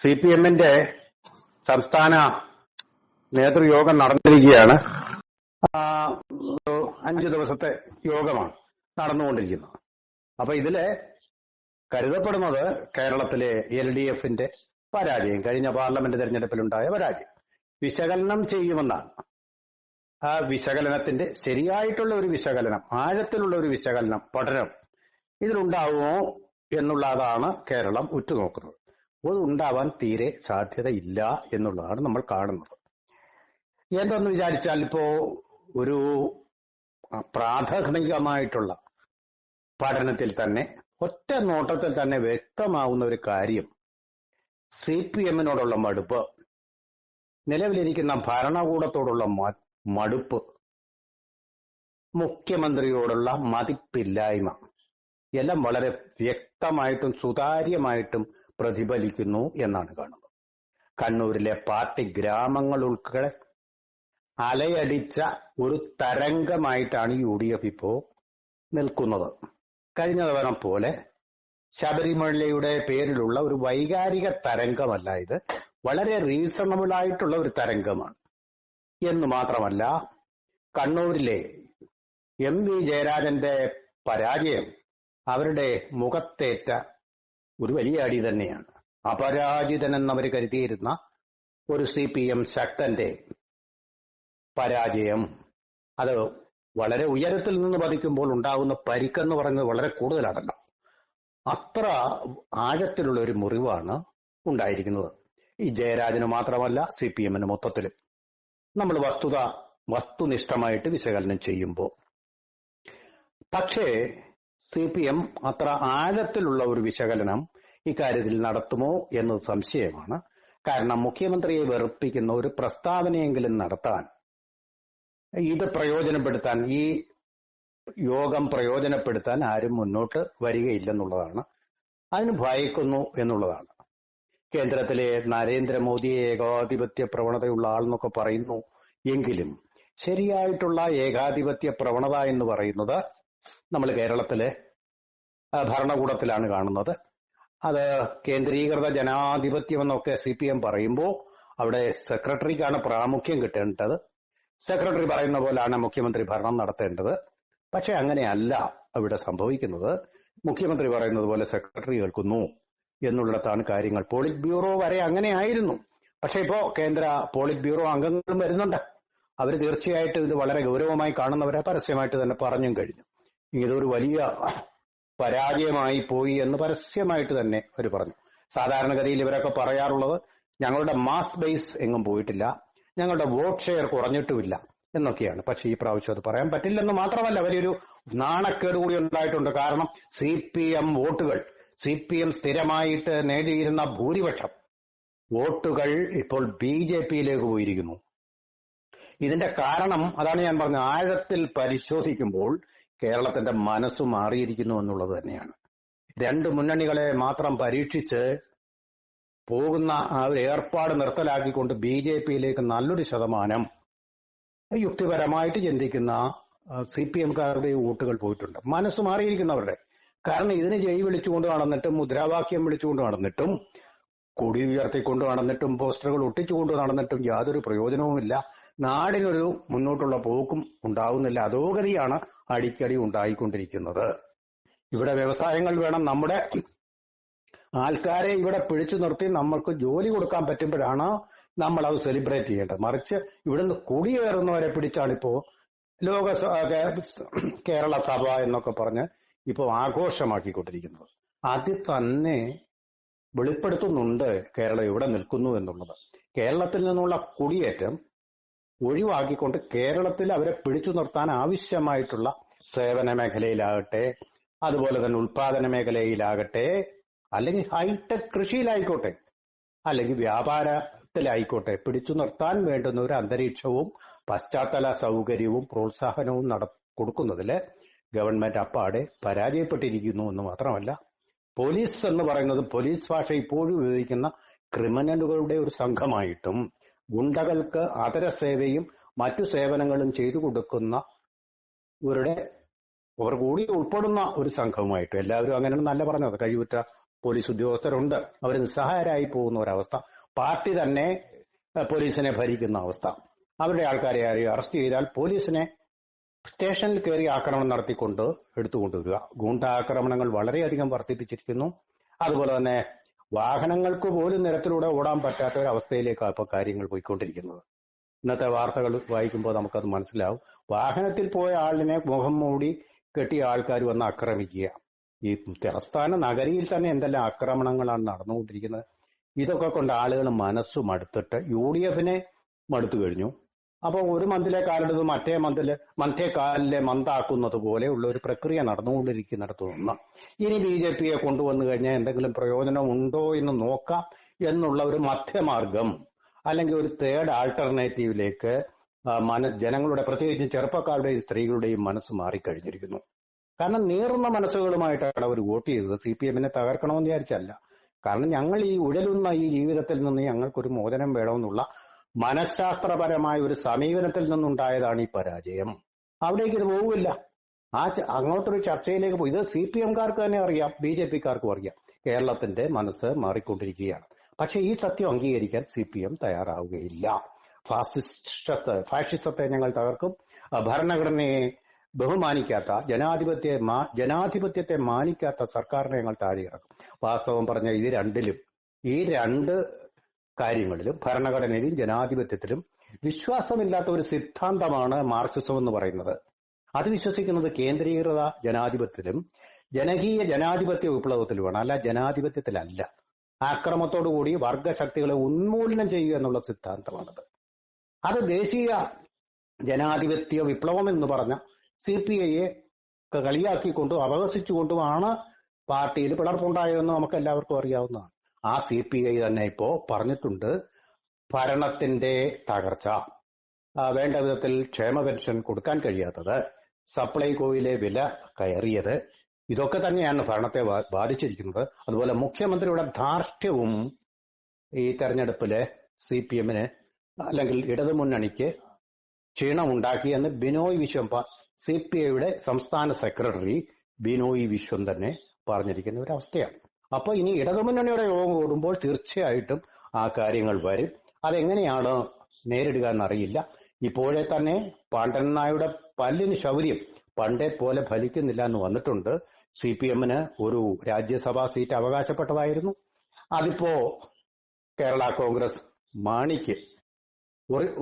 CPM-ന്റെ സംസ്ഥാന നേതൃയോഗം നടന്നിരിക്കുകയാണ്. 5 ദിവസത്തെ യോഗമാണ് നടന്നുകൊണ്ടിരിക്കുന്നത്. അപ്പൊ ഇതില് കരുതപ്പെടുന്നത് കേരളത്തിലെ LDF-ന്റെ പരാജയം, കഴിഞ്ഞ പാർലമെന്റ് തെരഞ്ഞെടുപ്പിലുണ്ടായ പരാജയം വിശകലനം ചെയ്യുമെന്നാണ്. ആ വിശകലനത്തിന്റെ ശരിയായിട്ടുള്ള ഒരു വിശകലനം, ആഴത്തിലുള്ള ഒരു വിശകലനം, പഠനം ഇതിലുണ്ടാവുമോ എന്നുള്ളതാണ് കേരളം ഉറ്റുനോക്കുന്നത്. അത് ഉണ്ടാവാൻ തീരെ സാധ്യതയില്ല എന്നുള്ളതാണ് നമ്മൾ കാണുന്നത്. എന്തെന്ന് വിചാരിച്ചാൽ ഇപ്പോ ഒരു പ്രാഥമികമായിട്ടുള്ള പഠനത്തിൽ തന്നെ, ഒറ്റ നോട്ടത്തിൽ തന്നെ വ്യക്തമാവുന്ന ഒരു കാര്യം, CPM-നോടുള്ള മടുപ്പ്, നിലവിലിരിക്കുന്ന ഭരണകൂടത്തോടുള്ള മടുപ്പ്, മുഖ്യമന്ത്രിയോടുള്ള മതിപ്പില്ലായ്മ എല്ലാം വളരെ വ്യക്തമായിട്ടും സുതാര്യമായിട്ടും പ്രതിഫലിക്കുന്നു എന്നാണ് കാണുന്നത്. കണ്ണൂരിലെ പാർട്ടി ഗ്രാമങ്ങൾ ഉൾപ്പെടെ അലയടിച്ച ഒരു തരംഗമായിട്ടാണ് UDF ഇപ്പോ നിൽക്കുന്നത്. കഴിഞ്ഞ തവണ പോലെ ശബരിമലയുടെ പേരിലുള്ള ഒരു വൈകാരിക തരംഗമല്ല ഇത്, വളരെ റീസണബിൾ ആയിട്ടുള്ള ഒരു തരംഗമാണ്. എന്ന് മാത്രമല്ല, കണ്ണൂരിലെ MV ജയരാജന്റെ പരാജയം അവരുടെ മുഖത്തേറ്റ ഒരു വലിയ അടി തന്നെയാണ്. അപരാജിതനെന്നവർ കരുതിയിരുന്ന ഒരു CPM ശക്തന്റെ പരാജയം, അത് വളരെ ഉയരത്തിൽ നിന്ന് പതിക്കുമ്പോൾ ഉണ്ടാകുന്ന പരിക്കെന്ന് പറയുന്നത് വളരെ കൂടുതലാണല്ലോ. അത്ര ആഴത്തിലുള്ള ഒരു മുറിവാണ് ഉണ്ടായിരിക്കുന്നത്. ഈ ജയരാജന് മാത്രമല്ല, CPM-ന് മൊത്തത്തിലും നമ്മൾ വസ്തുനിഷ്ഠമായിട്ട് വിശകലനം ചെയ്യുമ്പോൾ. പക്ഷേ CPM അത്ര ആഴത്തിലുള്ള ഒരു വിശകലനം ഇക്കാര്യത്തിൽ നടത്തുമോ എന്നത് സംശയമാണ്. കാരണം മുഖ്യമന്ത്രിയെ വെറുപ്പിക്കുന്ന ഒരു പ്രസ്താവനയെങ്കിലും നടത്താൻ, ഇത് പ്രയോജനപ്പെടുത്താൻ, ഈ യോഗം പ്രയോജനപ്പെടുത്താൻ ആരും മുന്നോട്ട് വരികയില്ലെന്നുള്ളതാണ്. അതിന് ഭയക്കുന്നു എന്നുള്ളതാണ്. കേന്ദ്രത്തിലെ നരേന്ദ്രമോദിയെ ഏകാധിപത്യ പ്രവണതയുള്ള ആളെന്നൊക്കെ പറയുന്നു എങ്കിലും ശരിയായിട്ടുള്ള ഏകാധിപത്യ പ്രവണത എന്ന് പറയുന്നത് നമ്മൾ കേരളത്തിലെ ഭരണകൂടത്തിലാണ് കാണുന്നത്. അത് കേന്ദ്രീകൃത ജനാധിപത്യം എന്നൊക്കെ CPM പറയുമ്പോൾ അവിടെ സെക്രട്ടറിക്കാണ് പ്രാമുഖ്യം കിട്ടേണ്ടത്. സെക്രട്ടറി പറയുന്ന പോലാണ് മുഖ്യമന്ത്രി ഭരണം നടത്തേണ്ടത്. പക്ഷെ അങ്ങനെയല്ല അവിടെ സംഭവിക്കുന്നത്. മുഖ്യമന്ത്രി പറയുന്നത് പോലെ സെക്രട്ടറി കേൾക്കുന്നു എന്നുള്ളിടത്താണ് കാര്യങ്ങൾ. പോളിറ്റ് ബ്യൂറോ വരെ അങ്ങനെയായിരുന്നു. പക്ഷെ ഇപ്പോ കേന്ദ്ര പോളിറ്റ് ബ്യൂറോ അംഗങ്ങളും വരുന്നുണ്ട്. അവർ തീർച്ചയായിട്ടും ഇത് വളരെ ഗൗരവമായി കാണുന്നവരെ പരസ്യമായിട്ട് തന്നെ പറഞ്ഞും കഴിഞ്ഞു. ഇതൊരു വലിയ പരാജയമായി പോയി എന്ന് പരസ്യമായിട്ട് തന്നെ അവർ പറഞ്ഞു. സാധാരണഗതിയിൽ ഇവരൊക്കെ പറയാറുള്ളത് ഞങ്ങളുടെ മാസ് ബേസ് എങ്ങും പോയിട്ടില്ല, ഞങ്ങളുടെ വോട്ട് ഷെയർ കുറഞ്ഞിട്ടുമില്ല എന്നൊക്കെയാണ്. പക്ഷെ ഈ പ്രാവശ്യം അത് പറയാൻ പറ്റില്ലെന്ന് മാത്രമല്ല, വലിയൊരു നാണക്കേട് കൂടി ഉണ്ടായിട്ടുണ്ട്. കാരണം CPM വോട്ടുകൾ, CPM സ്ഥിരമായിട്ട് നേടിയിരുന്ന ഭൂരിപക്ഷം വോട്ടുകൾ ഇപ്പോൾ BJP-യിലേക്ക് പോയിരിക്കുന്നു. ഇതിന്റെ കാരണം അതാണ് ഞാൻ പറഞ്ഞത്, ആഴത്തിൽ പരിശോധിക്കുമ്പോൾ കേരളത്തിന്റെ മനസ്സ് മാറിയിരിക്കുന്നു എന്നുള്ളത് തന്നെയാണ്. 2 മുന്നണികളെ മാത്രം പരീക്ഷിച്ച് പോകുന്ന ആ ഒരു ഏർപ്പാട് നിർത്തലാക്കിക്കൊണ്ട് BJP-യിലേക്ക് നല്ലൊരു ശതമാനം യുക്തിപരമായിട്ട് ചിന്തിക്കുന്ന CPM-കാരുടെ വോട്ടുകൾ പോയിട്ടുണ്ട്. മനസ്സ് മാറിയിരിക്കുന്നവരുടെ. കാരണം ഇതിന് ജയ് വിളിച്ചുകൊണ്ട് നടന്നിട്ടും, മുദ്രാവാക്യം വിളിച്ചുകൊണ്ട് നടന്നിട്ടും, കൊടി ഉയർത്തിക്കൊണ്ട് നടന്നിട്ടും, പോസ്റ്ററുകൾ ഒട്ടിച്ചുകൊണ്ട് നടന്നിട്ടും യാതൊരു പ്രയോജനവുമില്ല. നാടിനൊരു മുന്നോട്ടുള്ള പോക്കും ഉണ്ടാവുന്നില്ല. അധോഗതിയാണ് അടിക്കടി ഉണ്ടായിക്കൊണ്ടിരിക്കുന്നത്. ഇവിടെ വ്യവസായങ്ങൾ വേണം, നമ്മുടെ ആൾക്കാരെ ഇവിടെ പിടിച്ചു നിർത്തി നമ്മൾക്ക് ജോലി കൊടുക്കാൻ പറ്റുമ്പോഴാണ് നമ്മൾ അത് സെലിബ്രേറ്റ് ചെയ്യേണ്ടത്. മറിച്ച് ഇവിടുന്ന് കുടിയേറുന്നവരെ പിടിച്ചാണിപ്പോ കേരള സഭ എന്നൊക്കെ പറഞ്ഞ് ഇപ്പോ ആഘോഷമാക്കിക്കൊണ്ടിരിക്കുന്നത്. അത് തന്നെ വെളിപ്പെടുത്തുന്നുണ്ട് കേരളം എവിടെ നിൽക്കുന്നു എന്നുള്ളത്. കേരളത്തിൽ നിന്നുള്ള കുടിയേറ്റം ഒഴിവാക്കിക്കൊണ്ട് കേരളത്തിൽ അവരെ പിടിച്ചു നിർത്താൻ ആവശ്യമായിട്ടുള്ള സേവന മേഖലയിലാകട്ടെ, അതുപോലെ തന്നെ ഉൽപാദന മേഖലയിലാകട്ടെ, അല്ലെങ്കിൽ ഹൈടെക് കൃഷിയിലായിക്കോട്ടെ, അല്ലെങ്കിൽ വ്യാപാരത്തിലായിക്കോട്ടെ, പിടിച്ചു നിർത്താൻ വേണ്ടുന്ന ഒരു അന്തരീക്ഷവും പശ്ചാത്തല സൗകര്യവും പ്രോത്സാഹനവും കൊടുക്കുന്നതിൽ ഗവൺമെന്റ് അപ്പാടെ പരാജയപ്പെട്ടിരിക്കുന്നു എന്ന് മാത്രമല്ല, പോലീസ് എന്ന് പറയുന്നത് പോലീസ് ഭാഷ ഇപ്പോഴും ഉപയോഗിക്കുന്ന ക്രിമിനലുകളുടെ ഒരു സംഘമായിട്ടും, ഗുണ്ടകൾക്ക് അതര സേവയും മറ്റു സേവനങ്ങളും ചെയ്തു കൊടുക്കുന്ന അവർ കൂടി ഉൾപ്പെടുന്ന ഒരു സംഘവുമായിട്ടും, എല്ലാവരും അങ്ങനെയാണ് നല്ല പറഞ്ഞത്, കഴിവുറ്റ പോലീസ് ഉദ്യോഗസ്ഥരുണ്ട്, അവർ നിസ്സഹായരായി പോകുന്ന ഒരവസ്ഥ. പാർട്ടി തന്നെ പോലീസിനെ ഭരിക്കുന്ന അവസ്ഥ. അവരുടെ ആൾക്കാരെ അറസ്റ്റ് ചെയ്താൽ പോലീസിനെ സ്റ്റേഷനിൽ കയറി ആക്രമണം നടത്തിക്കൊണ്ട് എടുത്തുകൊണ്ടുവരിക. ഗൂണ്ടാക്രമണങ്ങൾ വളരെയധികം വർദ്ധിപ്പിച്ചിരിക്കുന്നു. അതുപോലെ തന്നെ വാഹനങ്ങൾക്ക് പോലും നിരത്തിലൂടെ ഓടാൻ പറ്റാത്ത ഒരു അവസ്ഥയിലേക്കാണ് ഇപ്പോൾ കാര്യങ്ങൾ പോയിക്കൊണ്ടിരിക്കുന്നത്. ഇന്നത്തെ വാർത്തകൾ വായിക്കുമ്പോൾ നമുക്കത് മനസ്സിലാവും. വാഹനത്തിൽ പോയ ആളിനെ മുഖം മൂടി കെട്ടിയ ആൾക്കാർ വന്ന് ആക്രമിക്കുക. ഈ തലസ്ഥാന നഗരിയിൽ തന്നെ എന്തെല്ലാം ആക്രമണങ്ങളാണ് നടന്നുകൊണ്ടിരിക്കുന്നത്. ഇതൊക്കെ കൊണ്ട് ആളുകൾ മനസ്സ് മടുത്തിട്ട് UDF മടുത്തു കഴിഞ്ഞു. അപ്പൊ ഒരു മന്തിലെ കാലിടത് മറ്റേ കാലിലെ മന്താക്കുന്നത് പോലെ ഉള്ള ഒരു പ്രക്രിയ നടന്നുകൊണ്ടിരിക്കുന്നിടത്തു നിന്ന് ഇനി BJPയെ കൊണ്ടുവന്നു കഴിഞ്ഞാൽ എന്തെങ്കിലും പ്രയോജനം ഉണ്ടോ എന്ന് നോക്കാം എന്നുള്ള ഒരു മധ്യമാർഗം അല്ലെങ്കിൽ ഒരു തേർഡ് ആൾട്ടർനേറ്റീവിലേക്ക് ജനങ്ങളുടെ, പ്രത്യേകിച്ചും ചെറുപ്പക്കാരുടെയും സ്ത്രീകളുടെയും മനസ്സ് മാറിക്കഴിഞ്ഞിരിക്കുന്നു. കാരണം നീറുന്ന മനസ്സുകളുമായിട്ടാണ് അവർ വോട്ട് ചെയ്തത്. CPM തകർക്കണമെന്ന് വിചാരിച്ചല്ല. കാരണം ഞങ്ങൾ ഈ ഉഴലുന്ന ഈ ജീവിതത്തിൽ നിന്ന് ഞങ്ങൾക്കൊരു മോചനം വേണമെന്നുള്ള മനഃശാസ്ത്രപരമായ ഒരു സമീപനത്തിൽ നിന്നുണ്ടായതാണ് ഈ പരാജയം. അവിടേക്ക് ഇത് പോകില്ല. അങ്ങോട്ടൊരു ചർച്ചയിലേക്ക് പോയി. ഇത് CPMകാർക്ക് തന്നെ അറിയാം, BJPക്കാർക്കും അറിയാം. കേരളത്തിന്റെ മനസ്സ് മാറിക്കൊണ്ടിരിക്കുകയാണ്. പക്ഷെ ഈ സത്യം അംഗീകരിക്കാൻ CPM തയ്യാറാവുകയില്ല. ഫാഷിസത്തെ ഞങ്ങൾ തകർക്കും, ഭരണഘടനയെ ബഹുമാനിക്കാത്ത, ജനാധിപത്യത്തെ മാനിക്കാത്ത സർക്കാരിനെ ഞങ്ങൾ താഴെ ഇറക്കും. വാസ്തവം പറഞ്ഞ ഈ രണ്ട് കാര്യങ്ങളിലും, ഭരണഘടനയിലും ജനാധിപത്യത്തിലും വിശ്വാസമില്ലാത്ത ഒരു സിദ്ധാന്തമാണ് മാർക്സിസം എന്ന് പറയുന്നത്. അത് വിശ്വസിക്കുന്നത് കേന്ദ്രീകൃത ജനാധിപത്യത്തിലും ജനകീയ ജനാധിപത്യ വിപ്ലവത്തിലുമാണ്, അല്ല ജനാധിപത്യത്തിലല്ല. ആക്രമത്തോടുകൂടി വർഗശക്തികളെ ഉന്മൂലനം ചെയ്യുക എന്നുള്ള സിദ്ധാന്തമാണത്. അത് ദേശീയ ജനാധിപത്യ വിപ്ലവം എന്ന് പറഞ്ഞ CPIയെ കളിയാക്കിക്കൊണ്ടും അപഹസിച്ചുകൊണ്ടുമാണ് പാർട്ടിയിൽ പിളർപ്പുണ്ടായതെന്ന് നമുക്ക് എല്ലാവർക്കും അറിയാവുന്നതാണ്. ആ CPI തന്നെ ഇപ്പോ പറഞ്ഞിട്ടുണ്ട്, ഭരണത്തിന്റെ തകർച്ച, വേണ്ട വിധത്തിൽ ക്ഷേമ പെൻഷൻ കൊടുക്കാൻ കഴിയാത്തത്, സപ്ലൈകോയിലെ വില കയറിയത്, ഇതൊക്കെ തന്നെയാണ് ഭരണത്തെ ബാധിച്ചിരിക്കുന്നത്. അതുപോലെ മുഖ്യമന്ത്രിയുടെ ധാർഷ്ട്യവും ഈ തെരഞ്ഞെടുപ്പിലെ CPM അല്ലെങ്കിൽ ഇടതുമുന്നണിക്ക് ക്ഷീണമുണ്ടാക്കിയെന്ന് ബിനോയ് വിശ്വം, CPIയുടെ സംസ്ഥാന സെക്രട്ടറി ബിനോയ് വിശ്വം തന്നെ പറഞ്ഞിരിക്കുന്ന ഒരു അവസ്ഥയാണ്. അപ്പൊ ഇനി ഇടതുമുന്നണിയുടെ യോഗം കൂടുമ്പോൾ തീർച്ചയായിട്ടും ആ കാര്യങ്ങൾ വരും. അതെങ്ങനെയാണ് നേരിടുക എന്നറിയില്ല. ഇപ്പോഴേ തന്നെ പാണ്ഡൻ നായരുടെ പല്ലിന് ശൗര്യം പണ്ടേ പോലെ ഫലിക്കുന്നില്ല എന്ന് വന്നിട്ടുണ്ട്. CPM ഒരു രാജ്യസഭാ സീറ്റ് അവകാശപ്പെട്ടതായിരുന്നു. അതിപ്പോ കേരള കോൺഗ്രസ് മാണിക്ക്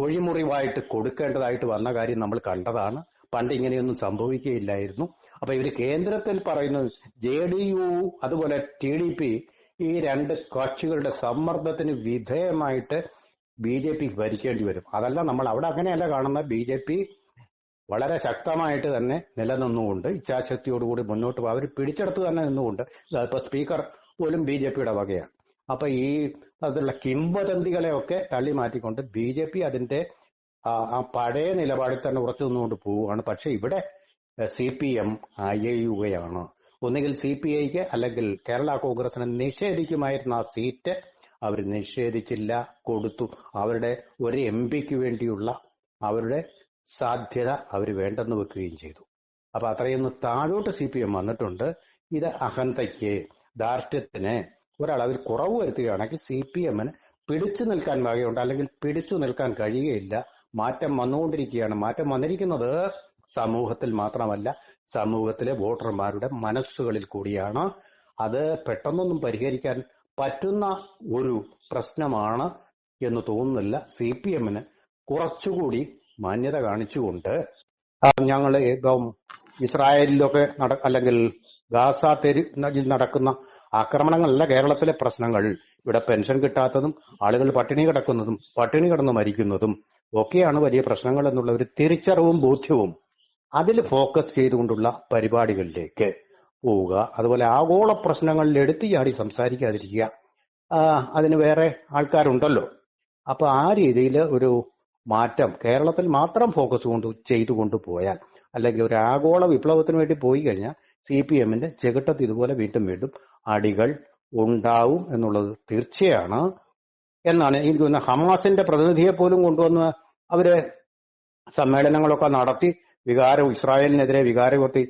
ഒഴിമുറിവായിട്ട് കൊടുക്കേണ്ടതായിട്ട് വന്ന കാര്യം നമ്മൾ കണ്ടതാണ്. പണ്ട് ഇങ്ങനെയൊന്നും സംഭവിക്കുകയില്ലായിരുന്നു. അപ്പൊ ഇവര് കേന്ദ്രത്തിൽ പറയുന്നത് JDU അതുപോലെ TDP ഈ രണ്ട് കക്ഷികളുടെ സമ്മർദ്ദത്തിന് വിധേയമായിട്ട് BJP ഭരിക്കേണ്ടി വരും. അതല്ല, നമ്മൾ അവിടെ അങ്ങനെയല്ല കാണുന്ന. BJP വളരെ ശക്തമായിട്ട് തന്നെ നിലനിന്നുകൊണ്ട് ഇച്ഛാശക്തിയോടുകൂടി മുന്നോട്ട് പോകും. അവർ പിടിച്ചെടുത്ത് തന്നെ നിന്നുകൊണ്ട്, ഇപ്പൊ സ്പീക്കർ പോലും BJPയുടെ വകയാണ്. അപ്പൊ ഈ അതിലുള്ള കിംവദന്തികളെയൊക്കെ തള്ളി മാറ്റിക്കൊണ്ട് BJP അതിന്റെ ആ പഴയ നിലപാടിൽ തന്നെ ഉറച്ചു നിന്നുകൊണ്ട് പോവുകയാണ്. പക്ഷെ ഇവിടെ CPM അയയുകയാണ്. ഒന്നുകിൽ CPIക്ക് അല്ലെങ്കിൽ കേരള കോൺഗ്രസിന് നിഷേധിക്കുമായിരുന്ന ആ സീറ്റ് അവർ നിഷേധിച്ചില്ല, കൊടുത്തു. അവരുടെ ഒരു MP വേണ്ടിയുള്ള അവരുടെ സാധ്യത അവർ വേണ്ടെന്ന് വെക്കുകയും ചെയ്തു. അപ്പൊ അത്രയൊന്ന് താഴോട്ട് CPM വന്നിട്ടുണ്ട്. ഇത് അഹന്തയ്ക്ക്, ധാർഷ്ട്യത്തിന് ഒരളവിൽ കുറവ് വരുത്തുകയാണെങ്കിൽ CPM പിടിച്ചു നിൽക്കാൻ വകയുണ്ട്, അല്ലെങ്കിൽ പിടിച്ചു നിൽക്കാൻ കഴിയുകയില്ല. മാറ്റം വന്നുകൊണ്ടിരിക്കുകയാണ്. മാറ്റം വന്നിരിക്കുന്നത് സമൂഹത്തിൽ മാത്രമല്ല, സമൂഹത്തിലെ വോട്ടർമാരുടെ മനസ്സുകളിൽ കൂടിയാണ്. അത് പെട്ടെന്നൊന്നും പരിഹരിക്കാൻ പറ്റുന്ന ഒരു പ്രശ്നമാണ് എന്ന് തോന്നുന്നില്ല. CPM കുറച്ചുകൂടി മാന്യത കാണിച്ചുകൊണ്ട് ഞങ്ങൾ ഇസ്രായേലിലൊക്കെ അല്ലെങ്കിൽ ഗാസ തെരുവിൽ നടക്കുന്ന ആക്രമണങ്ങളല്ല കേരളത്തിലെ പ്രശ്നങ്ങൾ. ഇവിടെ പെൻഷൻ കിട്ടാത്തതും ആളുകൾ പട്ടിണി കിടന്ന് മരിക്കുന്നതും ഒക്കെയാണ് വലിയ പ്രശ്നങ്ങൾ എന്നുള്ള ഒരു തിരിച്ചറിവും ബോധ്യവും അതിൽ ഫോക്കസ് ചെയ്തുകൊണ്ടുള്ള പരിപാടികളിലേക്ക് പോവുക. അതുപോലെ ആഗോള പ്രശ്നങ്ങളിൽ എടുത്തു ചാടി സംസാരിക്കാതിരിക്കുക. അതിന് വേറെ ആൾക്കാരുണ്ടല്ലോ. അപ്പൊ ആ രീതിയിൽ ഒരു മാറ്റം കേരളത്തിൽ മാത്രം ഫോക്കസ് ചെയ്തുകൊണ്ട് പോയാൽ, അല്ലെങ്കിൽ ഒരു ആഗോള വിപ്ലവത്തിന് വേണ്ടി പോയി കഴിഞ്ഞാൽ CPM ചെകിട്ടത്ത് ഇതുപോലെ വീണ്ടും അടികൾ ഉണ്ടാവും എന്നുള്ളത് തീർച്ചയാണ് എന്നാണ് എനിക്ക് തോന്നുന്നത്. ഹമാസിന്റെ പ്രതിനിധിയെ പോലും കൊണ്ടുവന്ന് അവര് സമ്മേളനങ്ങളൊക്കെ നടത്തി ഇസ്രായേലിനെതിരെ വികാരവർത്തി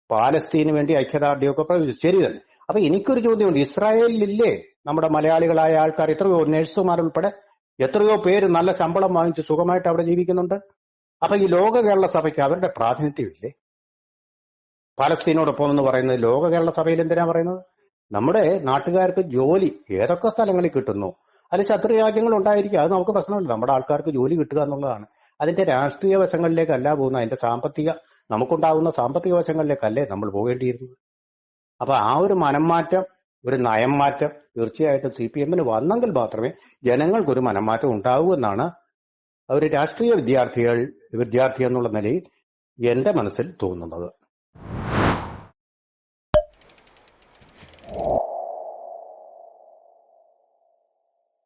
പാലസ്തീന് വേണ്ടി ഐക്യദാർഢ്യമൊക്കെ പ്രവചിച്ചു. ശരി തന്നെ, അപ്പൊ എനിക്കൊരു ചോദ്യമുണ്ട്, ഇസ്രായേലിലില്ലേ നമ്മുടെ മലയാളികളായ ആൾക്കാർ, എത്രയോ നഴ്സുമാരുൾപ്പെടെ എത്രയോ പേര് നല്ല ശമ്പളം വാങ്ങിച്ച് സുഖമായിട്ട് അവിടെ ജീവിക്കുന്നുണ്ട്. അപ്പൊ ഈ ലോക കേരള സഭയ്ക്ക് അവരുടെ പ്രാതിനിധ്യമില്ലേ? പാലസ്തീനോടൊപ്പം എന്ന് പറയുന്നത് ലോക കേരള സഭയിൽ എന്തിനാ പറയുന്നത്? നമ്മുടെ നാട്ടുകാർക്ക് ജോലി ഏതൊക്കെ സ്ഥലങ്ങളിൽ കിട്ടുന്നു, അതിൽ ശത്രു രാജ്യങ്ങൾ ഉണ്ടായിരിക്കും, അത് നമുക്ക് പ്രശ്നമില്ല. നമ്മുടെ ആൾക്കാർക്ക് ജോലി കിട്ടുക എന്നുള്ളതാണ്. അതിന്റെ രാഷ്ട്രീയ വശങ്ങളിലേക്കല്ല പോകുന്നത്, അതിന്റെ നമുക്കുണ്ടാകുന്ന സാമ്പത്തിക വശങ്ങളിലേക്കല്ലേ നമ്മൾ പോകേണ്ടിയിരുന്നത്. അപ്പൊ ആ ഒരു മനംമാറ്റം, ഒരു നയം മാറ്റം തീർച്ചയായിട്ടും CPM-ന് വന്നെങ്കിൽ മാത്രമേ ജനങ്ങൾക്കൊരു മനംമാറ്റം ഉണ്ടാവൂ എന്നാണ് ഒരു രാഷ്ട്രീയ വിദ്യാർത്ഥി എന്നുള്ള നിലയിൽ എന്റെ മനസ്സിൽ തോന്നുന്നത്.